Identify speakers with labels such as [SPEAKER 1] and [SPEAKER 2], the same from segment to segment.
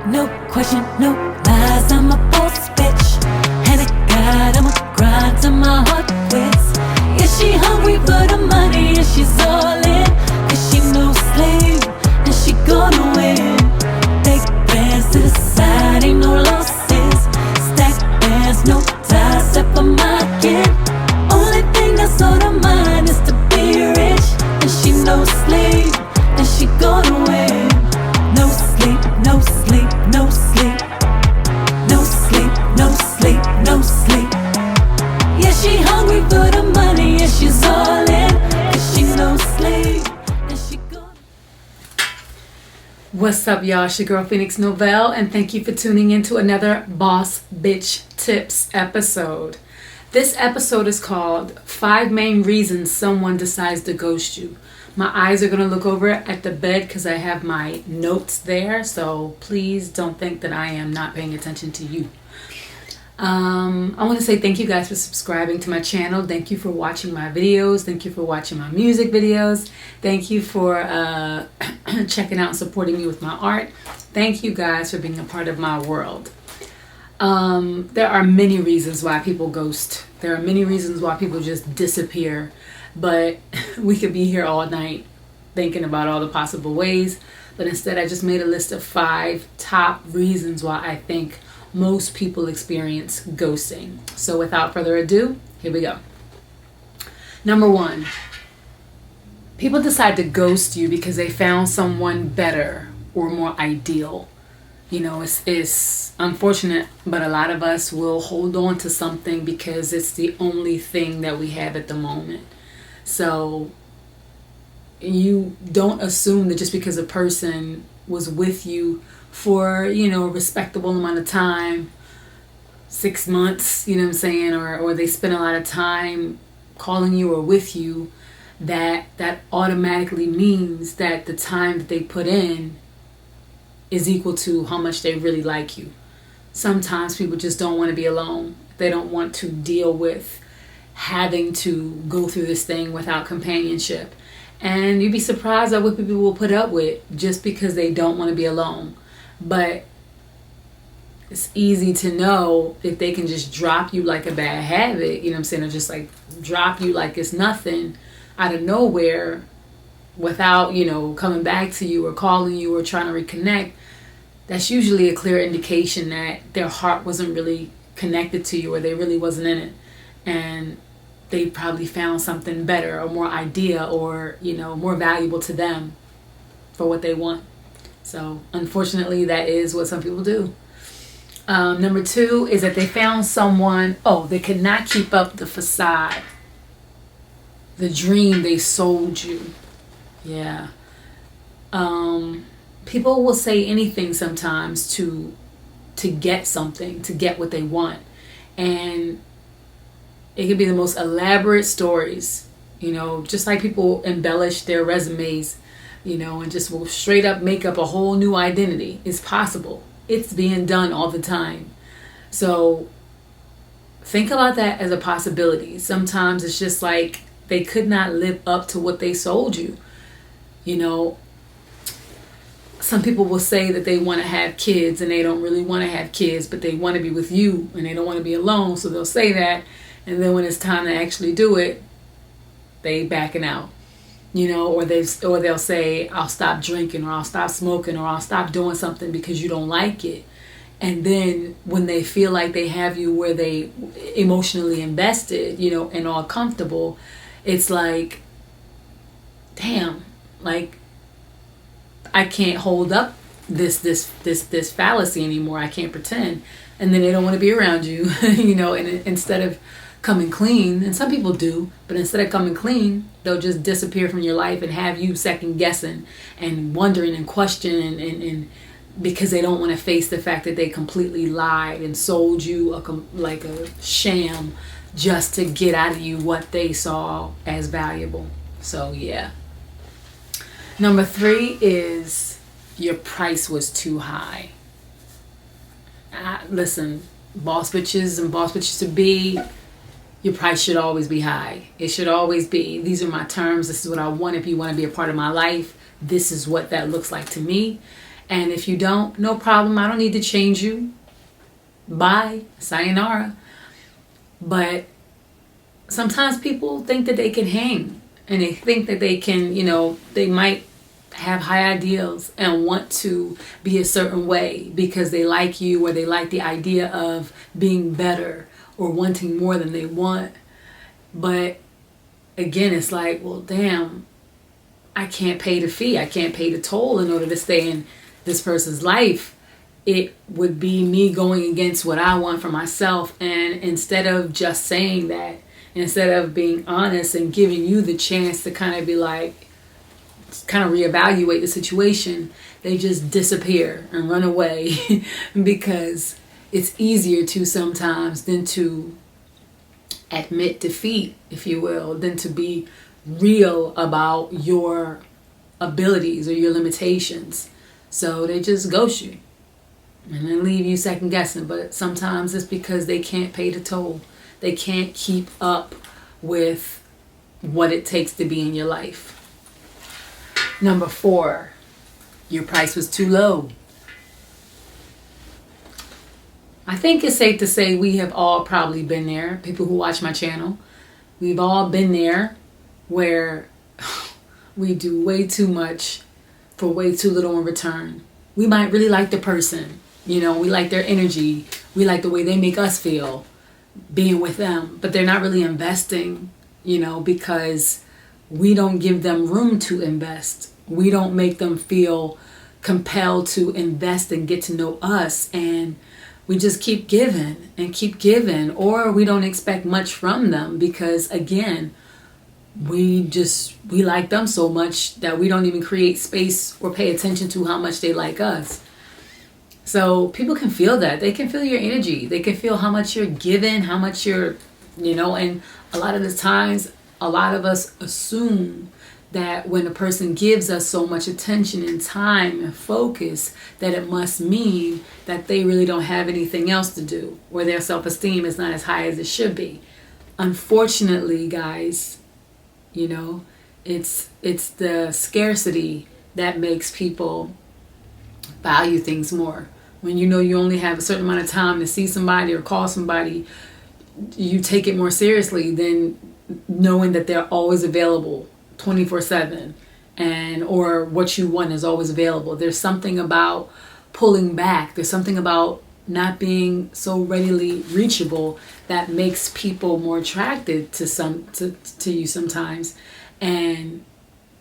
[SPEAKER 1] No question, no lies, I'm a boss bitch. And I got, I'ma grind till my heart quits. Is she hungry for the money? Is she's all in? Is she no slave? And she gonna win. Big bands to the side, ain't no losses. Stack bands, no ties, except for my kid. Only thing that's on her mind is to be rich. And she no slave, and she gonna win. No sleep, no sleep, no sleep. No sleep, no sleep, no sleep. Yeah, she hungry for the money, yeah, she's all in. Cause she no slave, and she gonna.
[SPEAKER 2] What's up, y'all? It's your girl Phoenix Novell, and thank you for tuning in to another Bawse Bitch Tips episode. This episode is called 5 Main Reasons Someone Decides to Ghost You. My eyes are going to look over at the bed because I have my notes there, so please don't think that I am not paying attention to you. I want to say thank you guys for subscribing to my channel. Thank you for watching my videos. Thank you for watching my music videos. Thank you for checking out and supporting me with my art. Thank you guys for being a part of my world. There are many reasons why people ghost. There are many reasons why people just disappear. But we could be here all night thinking about all the possible ways. But instead, I just made a list of 5 top reasons why I think most people experience ghosting. So without further ado, here we go. Number 1, people decide to ghost you because they found someone better or more ideal. You know, it's unfortunate, but a lot of us will hold on to something because it's the only thing that we have at the moment. So you don't assume that just because a person was with you for, you know, a respectable amount of time, 6 months, you know what I'm saying, or they spend a lot of time calling you or with you, that automatically means that the time that they put in is equal to how much they really like you. Sometimes people just don't want to be alone. They don't want to deal with having to go through this thing without companionship. And you'd be surprised at what people will put up with just because they don't want to be alone. But it's easy to know if they can just drop you like a bad habit, you know what I'm saying, or just like drop you like it's nothing out of nowhere without, you know, coming back to you or calling you or trying to reconnect. That's usually a clear indication that their heart wasn't really connected to you, or they really wasn't in it. And they probably found something better or more ideal or, you know, more valuable to them for what they want. So unfortunately, that is what some people do. Number 2 is that they found someone, they could not keep up the facade, the dream they sold you. Yeah. People will say anything sometimes to get something, to get what they want. And it could be the most elaborate stories, you know, just like people embellish their resumes, you know, and just will straight up make up a whole new identity. It's possible. It's being done all the time. So think about that as a possibility. Sometimes it's just like they could not live up to what they sold you. You know, some people will say that they want to have kids and they don't really want to have kids, but they want to be with you and they don't want to be alone. So they'll say that. And then when it's time to actually do it, they backing out, you know, or they'll say, I'll stop drinking, or I'll stop smoking, or I'll stop doing something because you don't like it. And then when they feel like they have you where they emotionally invested, you know, and all comfortable, it's like, damn, like I can't hold up this fallacy anymore. I can't pretend. And then they don't want to be around you, you know, and instead of coming clean, and some people do, but instead of coming clean, they'll just disappear from your life and have you second guessing and wondering and questioning and because they don't want to face the fact that they completely lied and sold you like a sham just to get out of you what they saw as valuable. So yeah. Number 3 is your price was too high. Listen, boss bitches and boss bitches to be, your price should always be high. It should always be, these are my terms. This is what I want. If you want to be a part of my life, this is what that looks like to me. And if you don't, no problem. I don't need to change you. Bye. Sayonara. But sometimes people think that they can hang, and they think that they can, they might have high ideals and want to be a certain way because they like you, or they like the idea of being better or wanting more than they want. But again, it's like, well, damn, I can't pay the fee. I can't pay the toll in order to stay in this person's life. It would be me going against what I want for myself. And instead of just saying that, instead of being honest and giving you the chance to kind of be like, kind of reevaluate the situation, they just disappear and run away because it's easier to sometimes than to admit defeat, if you will, than to be real about your abilities or your limitations. So they just ghost you and then leave you second guessing. But sometimes it's because they can't pay the toll. They can't keep up with what it takes to be in your life. Number 4, your price was too low. I think it's safe to say we have all probably been there. People who watch my channel, we've all been there where we do way too much for way too little in return. We might really like the person, we like their energy, we like the way they make us feel being with them, but they're not really investing, because we don't give them room to invest. We don't make them feel compelled to invest and get to know us, and we just keep giving, or we don't expect much from them because, again, we like them so much that we don't even create space or pay attention to how much they like us. So people can feel that. They can feel your energy. They can feel how much you're giving, how much you're, and a lot of the times, a lot of us assume that when a person gives us so much attention and time and focus, that it must mean that they really don't have anything else to do, or their self-esteem is not as high as it should be. Unfortunately, guys, it's the scarcity that makes people value things more. When you only have a certain amount of time to see somebody or call somebody, you take it more seriously than knowing that they're always available 24/7, or what you want is always available. There's something about pulling back. There's something about not being so readily reachable that makes people more attracted to you sometimes. And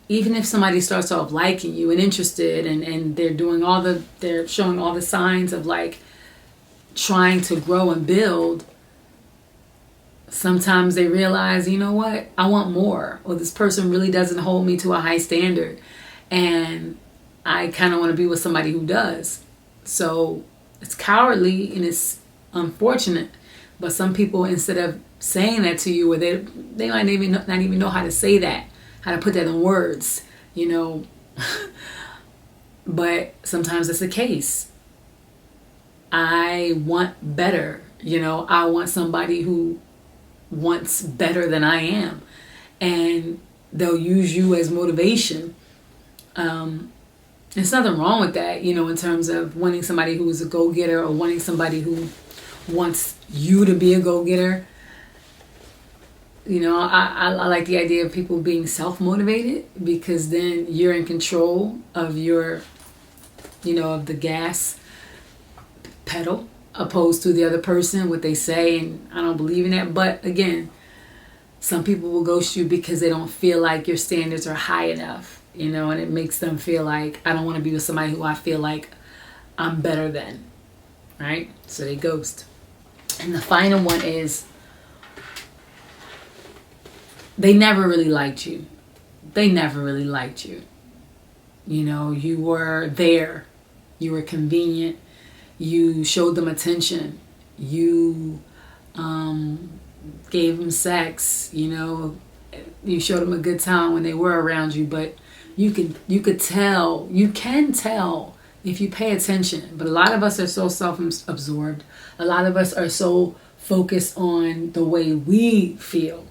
[SPEAKER 2] even if somebody starts off liking you and interested, and they're showing all the signs of like trying to grow and build, sometimes they realize, what, I want more, or this person really doesn't hold me to a high standard, and I kind of want to be with somebody who does. So it's cowardly and it's unfortunate, but some people, instead of saying that to you, or they might not even know how to say that, how to put that in words, but sometimes it's the case. I want better, I want somebody who wants better than I am, and they'll use you as motivation. There's nothing wrong with that, in terms of wanting somebody who is a go-getter, or wanting somebody who wants you to be a go-getter. I like the idea of people being self-motivated, because then you're in control of your, of the gas pedal, opposed to the other person, what they say. And I don't believe in that. But again, some people will ghost you because they don't feel like your standards are high enough, and it makes them feel like, I don't want to be with somebody who I feel like I'm better than, right? So they ghost. And the final one is, they never really liked you. They never really liked you. You were there. You were convenient. You showed them attention. You gave them sex. You showed them a good time when they were around you. But you can tell if you pay attention. But a lot of us are so self-absorbed. A lot of us are so focused on the way we feel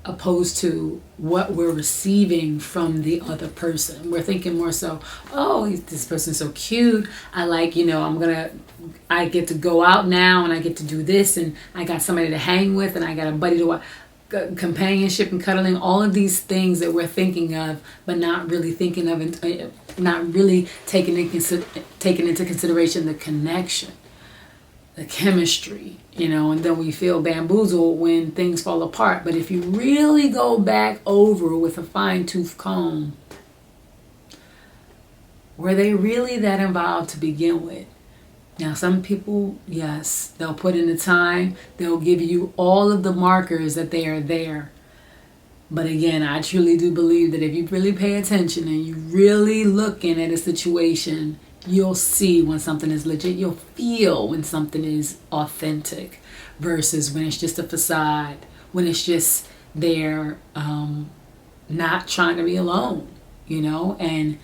[SPEAKER 2] opposed to what we're receiving from the other person. We're thinking more so, oh, this person's so cute. I like, I get to go out now and I get to do this and I got somebody to hang with and I got a buddy to companionship and cuddling, all of these things that we're thinking of, but not really thinking of, not really taking into consideration the connection, the chemistry, and then we feel bamboozled when things fall apart. But if you really go back over with a fine-tooth comb, were they really that involved to begin with? Now, some people, yes, they'll put in the time. They'll give you all of the markers that they are there. But again, I truly do believe that if you really pay attention and you really looking at a situation, you'll see when something is legit. You'll feel when something is authentic versus when it's just a facade, when it's just they're not trying to be alone, and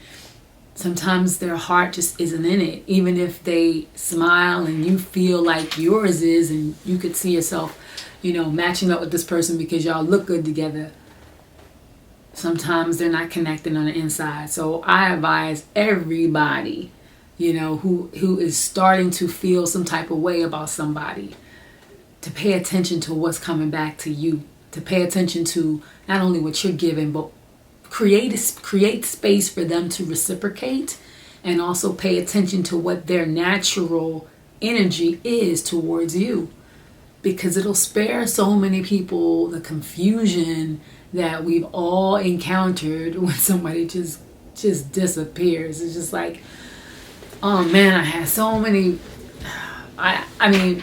[SPEAKER 2] sometimes their heart just isn't in it. Even if they smile and you feel like yours is and you could see yourself, matching up with this person because y'all look good together, sometimes they're not connecting on the inside. So I advise everybody, who is starting to feel some type of way about somebody, to pay attention to what's coming back to you, to pay attention to not only what you're giving, but create space for them to reciprocate, and also pay attention to what their natural energy is towards you, because it'll spare so many people the confusion that we've all encountered when somebody just disappears. It's just like, oh man, I had so many, I mean,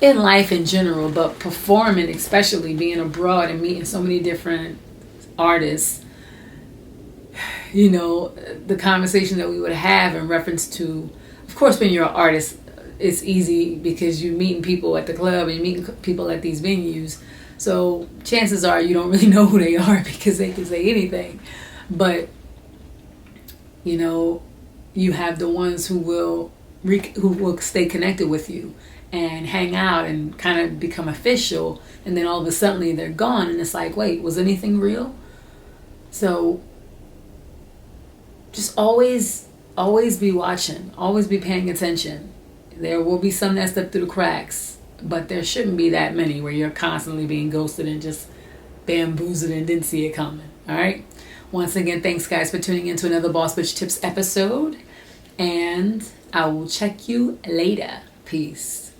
[SPEAKER 2] in life in general, but performing, especially being abroad and meeting so many different artists, the conversation that we would have in reference to, of course, when you're an artist, it's easy because you're meeting people at the club and you're meeting people at these venues. So chances are you don't really know who they are because they can say anything. But, you have the ones who will stay connected with you and hang out and kind of become official. And then all of a sudden they're gone. And it's like, wait, was anything real? So just always be watching, always be paying attention. There will be some that slip through the cracks, but there shouldn't be that many where you're constantly being ghosted and just bamboozled and didn't see it coming. All right. Once again, thanks guys for tuning into another Bawse Bitch Tips episode, and I will check you later. Peace.